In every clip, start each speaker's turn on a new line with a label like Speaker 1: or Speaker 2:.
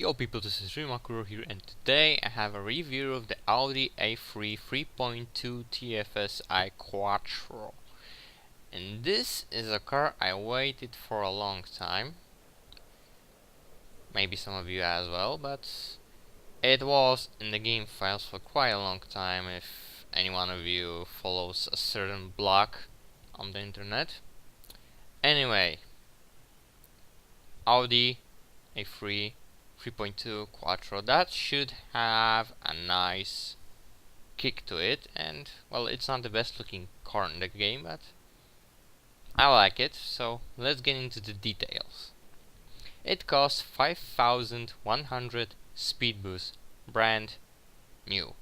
Speaker 1: Yo people, this is Makkuro here, and today I have a review of the Audi A3 3.2 TFSI Quattro. And this is a car I waited for a long time. Maybe some of you as well, but it was in the game files for quite a long time if any one of you follows a certain blog on the internet. Anyway, Audi A3 3.2 Quattro, that should have a nice kick to it, and well, it's not the best looking car in the game, but I like it, so let's get into the details. It costs 5,100 speed boost, brand new,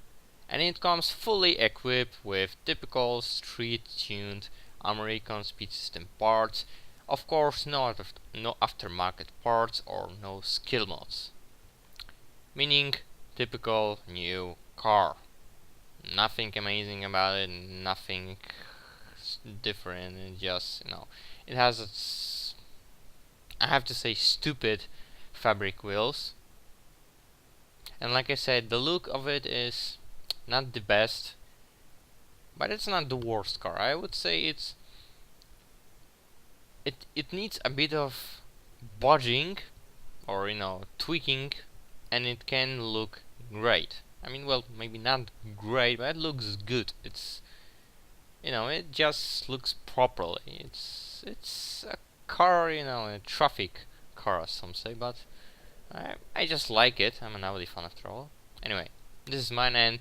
Speaker 1: and it comes fully equipped with typical street tuned American speed system parts. Of course, no aftermarket parts or no skill mods. Meaning, typical new car. Nothing amazing about it, nothing different, it just, it has its, I have to say, stupid fabric wheels. And like I said, the look of it is not the best, but it's not the worst car. I would say it needs a bit of budging or tweaking, and it can look great. I mean, well, maybe not great, but it looks good. It's it just looks properly. It's a car, a traffic car, as some say, but I just like it. I'm an Audi fan after all. Anyway, this is mine, and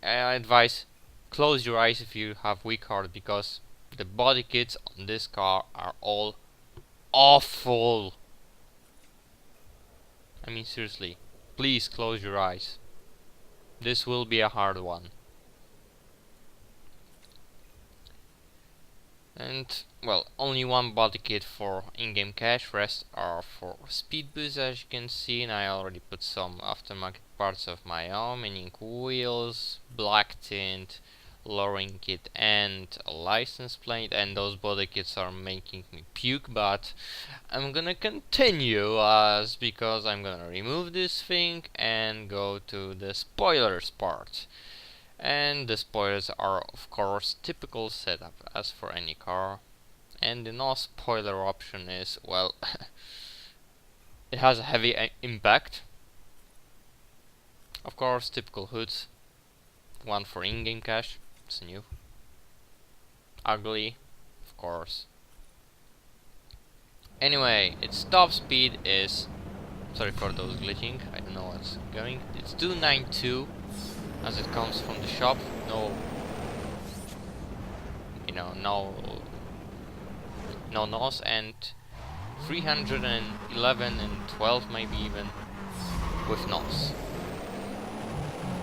Speaker 1: I advise close your eyes if you have weak heart, because the body kits on this car are all awful. I mean, seriously, please close your eyes. This will be a hard one. And well, only one body kit for in-game cache, rest are for speed boost, as you can see, and I already put some aftermarket parts of my own, meaning wheels, black tint, lowering kit, and a license plate. And those body kits are making me puke, but I'm gonna continue because I'm gonna remove this thing and go to the spoilers part. And the spoilers are of course typical setup as for any car, and the no spoiler option is, well, it has a heavy impact. Of course, typical hoods, one for in-game cache, it's new. Ugly, of course. Anyway, its top speed is, sorry for those glitching, I don't know what's going, it's 292 as it comes from the shop. No NOS, and 311 and 12 maybe even with NOS.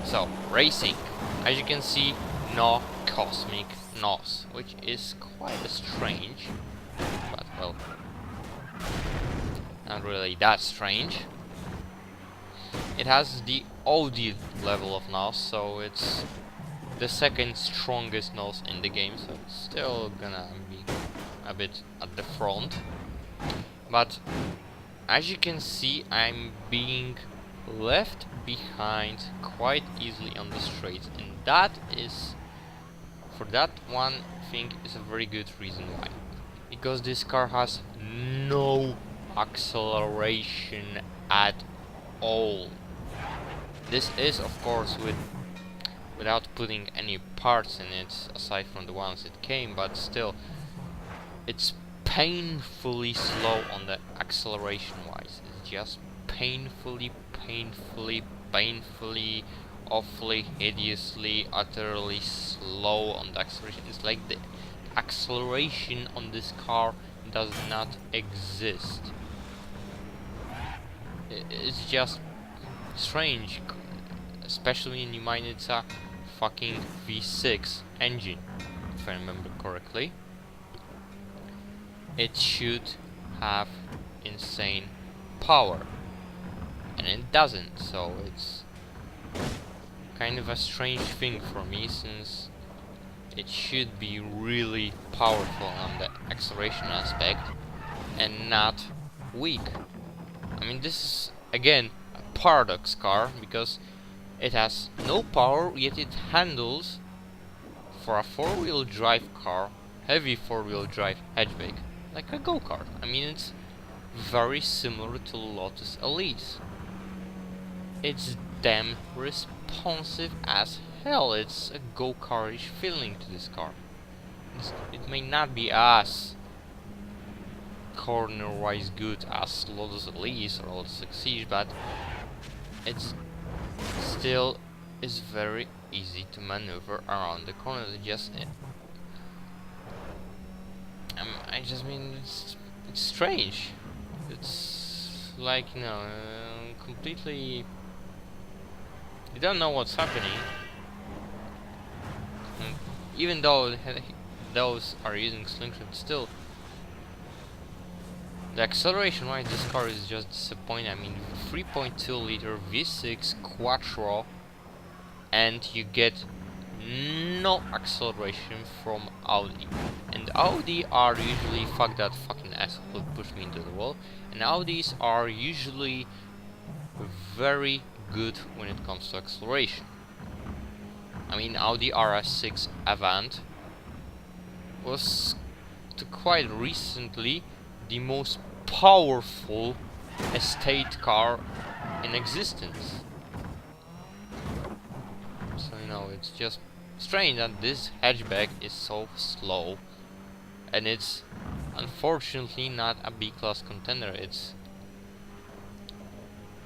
Speaker 1: So, racing, as you can see, no cosmic NOS, which is quite strange, but well, not really that strange. It has the Audi level of NOS, so it's the second strongest NOS in the game, so it's still gonna be a bit at the front. But as you can see, I'm being left behind quite easily on the straights, and that is, for that one thing, is a very good reason why. Because this car has no acceleration at all. This is, of course, without putting any parts in it aside from the ones it came, but still, it's painfully slow on the acceleration wise. It's just painfully, awfully, hideously, utterly slow on the acceleration. It's like the acceleration on this car does not exist. It's just strange, especially when you mind it's a fucking V6 engine, if I remember correctly. It should have insane power, and it doesn't, so it's kind of a strange thing for me, since it should be really powerful on the acceleration aspect and not weak. I mean, this is again a paradox car, because it has no power, yet it handles for a four-wheel drive car, heavy four-wheel drive hatchback, like a go-kart. I mean, it's very similar to Lotus Elise. It's damn responsive as hell. It's a go-kartish feeling to this car. It may not be as corner-wise good as Lotus Elise or Lotus Exige, but it's still is very easy to maneuver around the corner. I just mean it's strange. It's like, you know, completely. You don't know what's happening. And even though those are using slingshot, still the acceleration wise this car is just disappointing. I mean, 3.2 liter V6 Quattro, and you get no acceleration from Audi. And Audi are usually, fuck that fucking asshole who pushed me into the wall, and Audis are usually very good when it comes to acceleration. I mean, Audi RS6 Avant was to quite recently the most powerful estate car in existence. So, you know, it's just strange that this hatchback is so slow, and it's unfortunately not a B-class contender. It's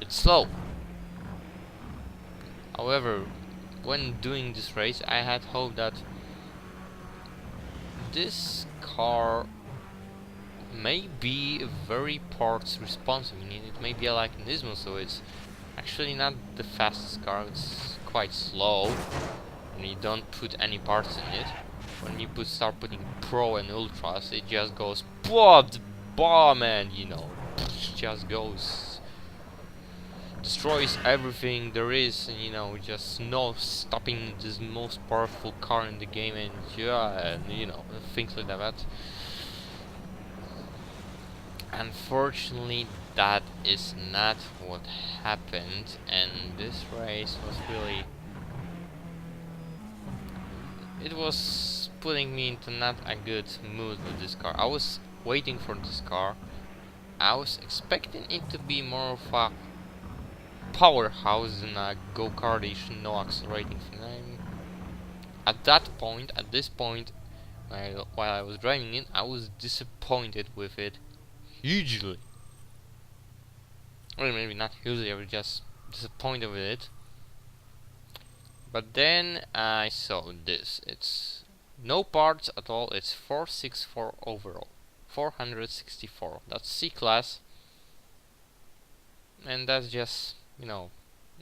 Speaker 1: slow. However, when doing this race, I had hoped that this car may be very parts responsive. I mean, it may be like an Nismo, so it's actually not the fastest car. It's quite slow when you don't put any parts in it. When you start putting Pro and Ultras, it just goes bomb, and you know, just goes, destroys everything there is, and you know, just no stopping this most powerful car in the game, and yeah, and you know, things like that. Unfortunately, that is not what happened, and this race was really, it was putting me into not a good mood with this car. I was waiting for this car. I was expecting it to be more of a powerhouse than a go-kartish, no accelerating thing. At this point, while I was driving it, I was disappointed with it hugely. Or maybe not hugely, I was just disappointed with it. But then I saw this. It's no parts at all. It's 464 overall, 464. That's C-class, and that's just, you know,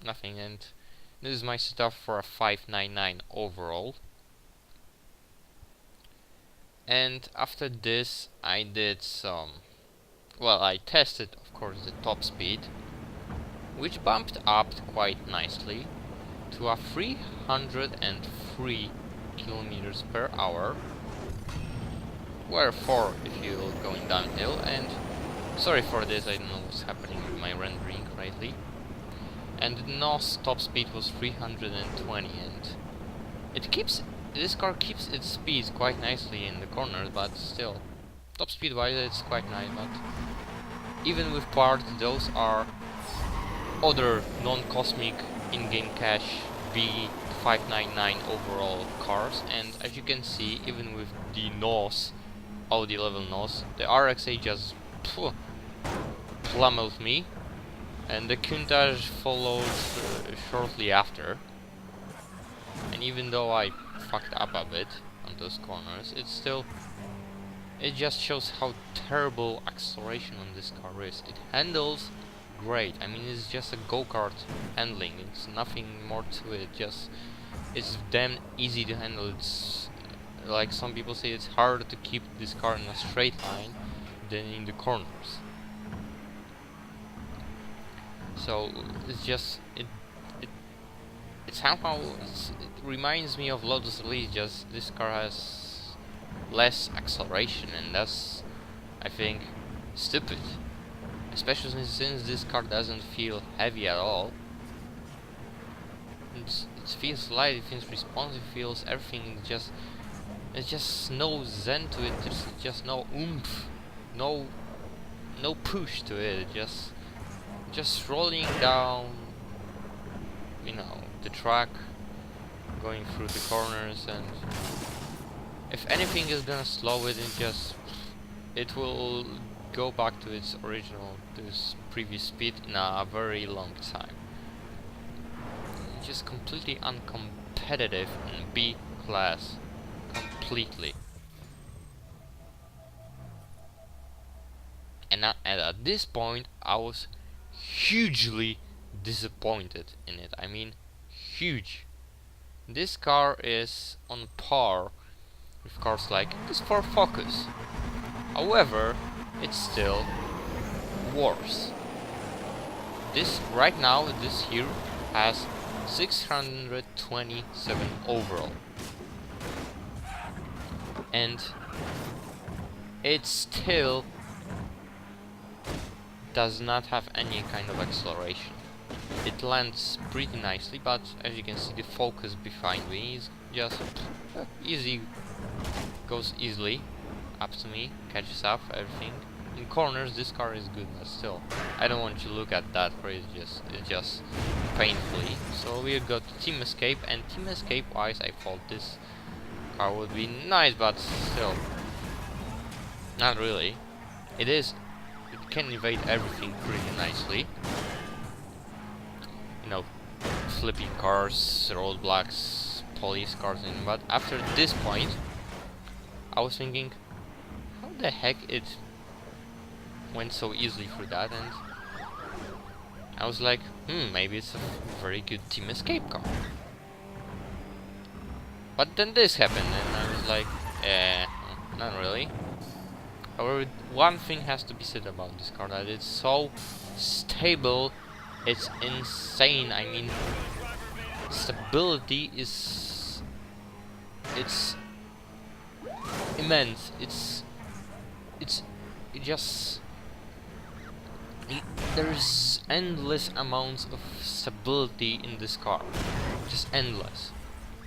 Speaker 1: nothing. And this is my setup for a 599 overall. And after this, I did some. Well, I tested, of course, the top speed, which bumped up quite nicely to a 303 kilometers per hour, where 4 if you're going downhill. And sorry for this, I don't know what's happening with my rendering rightly. And the NOS top speed was 320, and this car keeps its speed quite nicely in the corners, but still, top speed wise it's quite nice. But even with parts, those are other non-cosmic in-game cash V599 overall cars, and as you can see, even with the NOS, Audi level NOS, the RXA just plummeled me, and the Countach followed shortly after. And even though I fucked up a bit on those corners, it just shows how terrible acceleration on this car is. It handles great. I mean, it's just a go-kart handling. It's nothing more to it. It's damn easy to handle. It's like some people say, it's harder to keep this car in a straight line than in the corners. So it's just it somehow it reminds me of Lotus Elise. Just this car has less acceleration, and that's, I think, stupid. especially since this car doesn't feel heavy at all. It feels light, it feels responsive, it feels everything. There's just no zen to it. There's just no oomph, no push to it. Just rolling down, you know, the track, going through the corners, and if anything is gonna slow it, it will go back to its previous speed in a very long time. It's just completely uncompetitive in B class, completely. And at this point, I was hugely disappointed in it. I mean, huge. This car is on par with cars like this Ford Focus. However, it's still worse. This right now, this here has 627 overall, and it still does not have any kind of acceleration. It lands pretty nicely, but as you can see, the Focus behind me is just goes easily up to me, catches up, everything. In corners, this car is good, but still, I don't want you to look at that, for it's just painfully. So we got Team Escape, and Team Escape wise, I thought this car would be nice, but still, not really. It can evade everything pretty nicely. You know, flipping cars, roadblocks, police cars, but after this point, I was thinking, how the heck it went so easily through that, and I was like, maybe it's a very good Team Escape car. But then this happened, and I was like, not really. However, one thing has to be said about this car, that it's so stable, it's insane. I mean, stability is immense. There's endless amounts of stability in this car, just endless.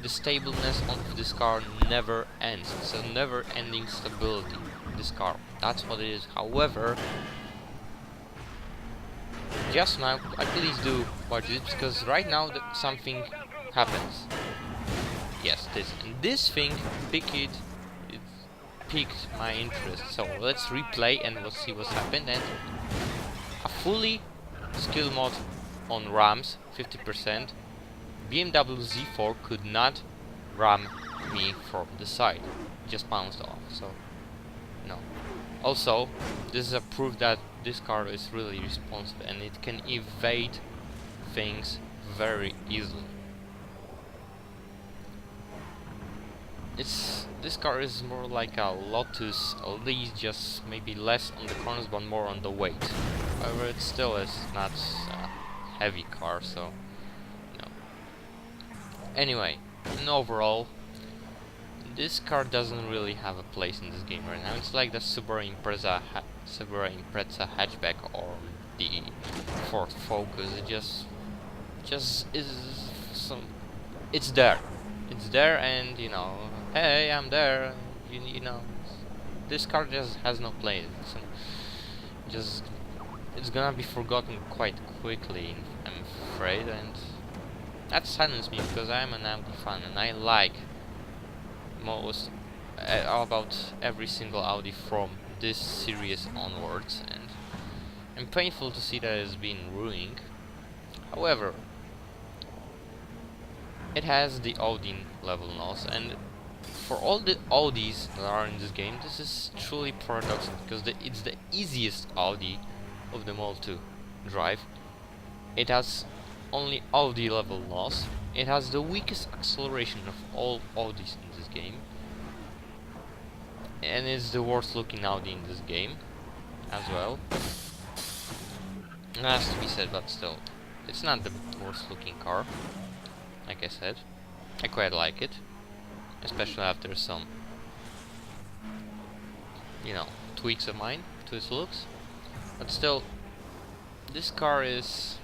Speaker 1: The stableness of this car never ends. It's a never-ending stability. This car, that's what it is. However, just now, I please do watch this, because right now that something happens. Yes, this thing piqued my interest. So let's replay and we'll see what's happened. And a fully skill mod on rams, 50%. BMW Z4 could not ram me from the side. It just bounced off. So no. Also, this is a proof that this car is really responsive and it can evade things very easily. This car is more like a Lotus Elise, just maybe less on the corners but more on the weight. However, it still is not a heavy car, so no. Anyway, in overall, this car doesn't really have a place in this game right now. It's like the Subaru Impreza hatchback or the Ford Focus. It just is some. It's there, and you know, hey, I'm there. You know, this car just has no place. It's gonna be forgotten quite quickly, I'm afraid, and that saddens me because I'm an Audi fan and I like most about every single Audi from this series onwards, and I'm painful to see that it's been ruined. However, it has the Audi level loss, and for all the Audis that are in this game, this is truly paradoxical because it's the easiest Audi of them all to drive. It has only Audi level loss. It has the weakest acceleration of all Audis in this game, and it's the worst looking Audi in this game as well. It has to be said, but still, it's not the worst looking car. Like I said, I quite like it, especially after some, you know, tweaks of mine to its looks. But still, this car is...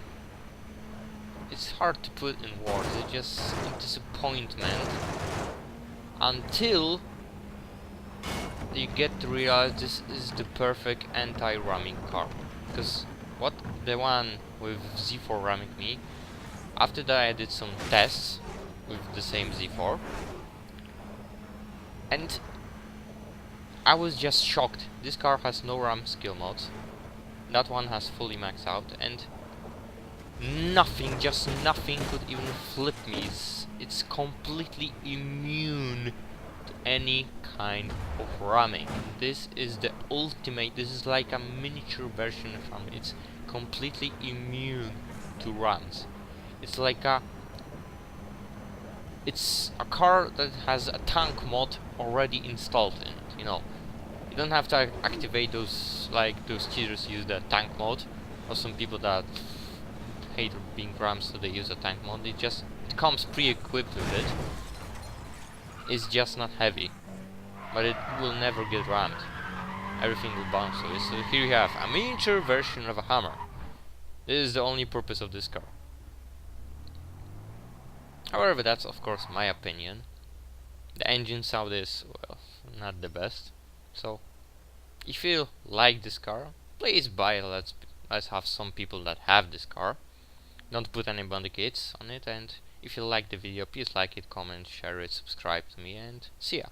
Speaker 1: it's hard to put in words. It's just a disappointment until you get to realize this is the perfect anti-ramming car. Because what the one with Z4 ramming me, after that I did some tests with the same Z4 and I was just shocked. This car has no RAM skill modes. That one has fully maxed out and nothing, just nothing could even flip me. It's completely immune to any kind of ramming. This is the ultimate, this is like a miniature version of ramming. It's completely immune to rams. It's like it's a car that has a tank mod already installed in it, you know. You don't have to activate those, like those cheaters use the tank mode, or some people that hate being rammed so they use a tank mode. It comes pre-equipped with it. It's just not heavy, but it will never get rammed. Everything will bounce to it. So here you have a miniature version of a hammer. This is the only purpose of this car. However, that's of course my opinion. The engine sound is, well, not the best. So if you like this car, please buy it. Let's have some people that have this car. Don't put any bondage on it, and if you like the video, please like it, comment, share it, subscribe to me, and see ya.